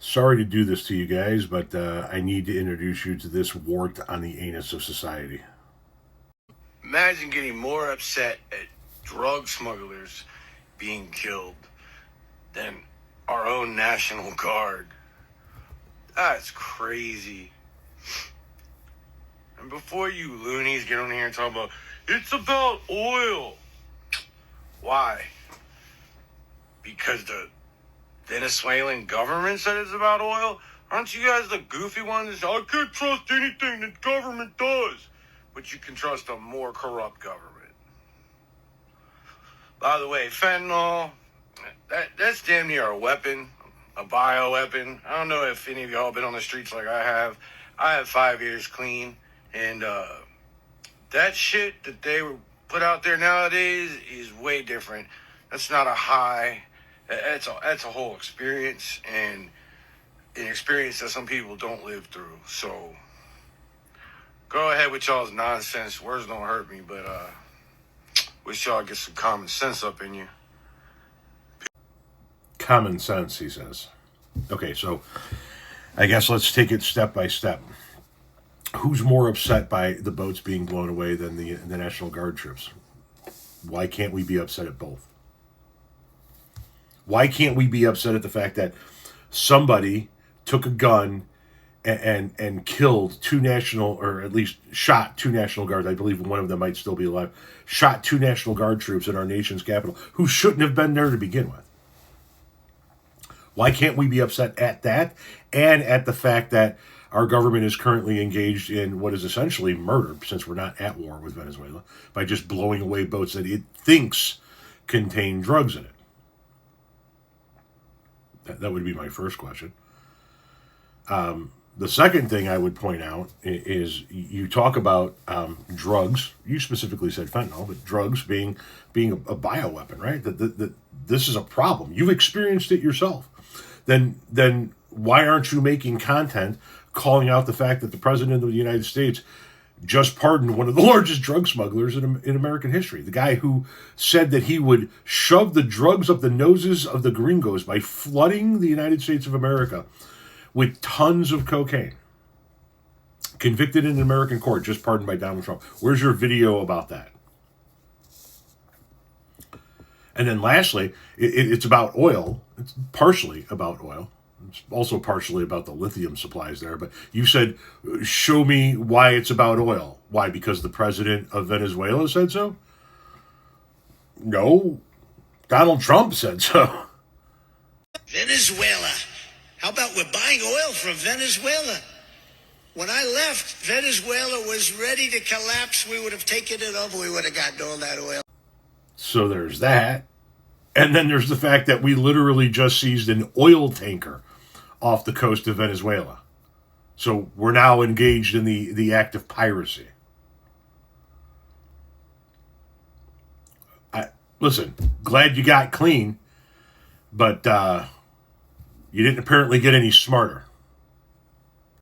Sorry to do this to you guys, but I need to introduce you to this wart on the anus of society. Imagine getting more upset at drug smugglers being killed than our own National Guard. That's crazy. And before you loonies get on here and talk about, it's about oil. Why? Because the Venezuelan government said it's about oil? Aren't you guys the goofy ones that say, I can't trust anything the government does? But you can trust a more corrupt government. By the way, fentanyl, that's damn near a weapon, a bioweapon. I don't know if any of y'all been on the streets like I have. I have 5 years clean, and that shit that they put out there nowadays is way different. That's not a high. That's a whole experience, and an experience that some people don't live through. So go ahead with y'all's nonsense. Words don't hurt me, but wish y'all get some common sense up in you. Common sense, he says. Okay, so I guess let's take it step by step. Who's more upset by the boats being blown away than the National Guard troops? Why can't we be upset at both? Why can't we be upset at the fact that somebody took a gun and killed two national, or at least shot two National Guards, I believe one of them might still be alive, shot two National Guard troops in our nation's capital who shouldn't have been there to begin with? Why can't we be upset at that and at the fact that our government is currently engaged in what is essentially murder, since we're not at war with Venezuela, by just blowing away boats that it thinks contain drugs in it? That would be my first question. The second thing I would point out is you talk about drugs. You specifically said fentanyl, but drugs being a bioweapon, right? That this is a problem. You've experienced it yourself. Then why aren't you making content calling out the fact that the president of the United States just pardoned one of the largest drug smugglers in American history? The guy who said that he would shove the drugs up the noses of the gringos by flooding the United States of America with tons of cocaine. Convicted in an American court, just pardoned by Donald Trump. Where's your video about that? And then lastly, it's about oil. It's partially about oil. It's also partially about the lithium supplies there. But you said, show me why it's about oil. Why? Because the president of Venezuela said so? No. Donald Trump said so. Venezuela. How about we're buying oil from Venezuela? When I left, Venezuela was ready to collapse. We would have taken it over. We would have gotten all that oil. So there's that. And then there's the fact that we literally just seized an oil tanker off the coast of Venezuela. So we're now engaged in the act of piracy. Listen, glad you got clean, but you didn't apparently get any smarter.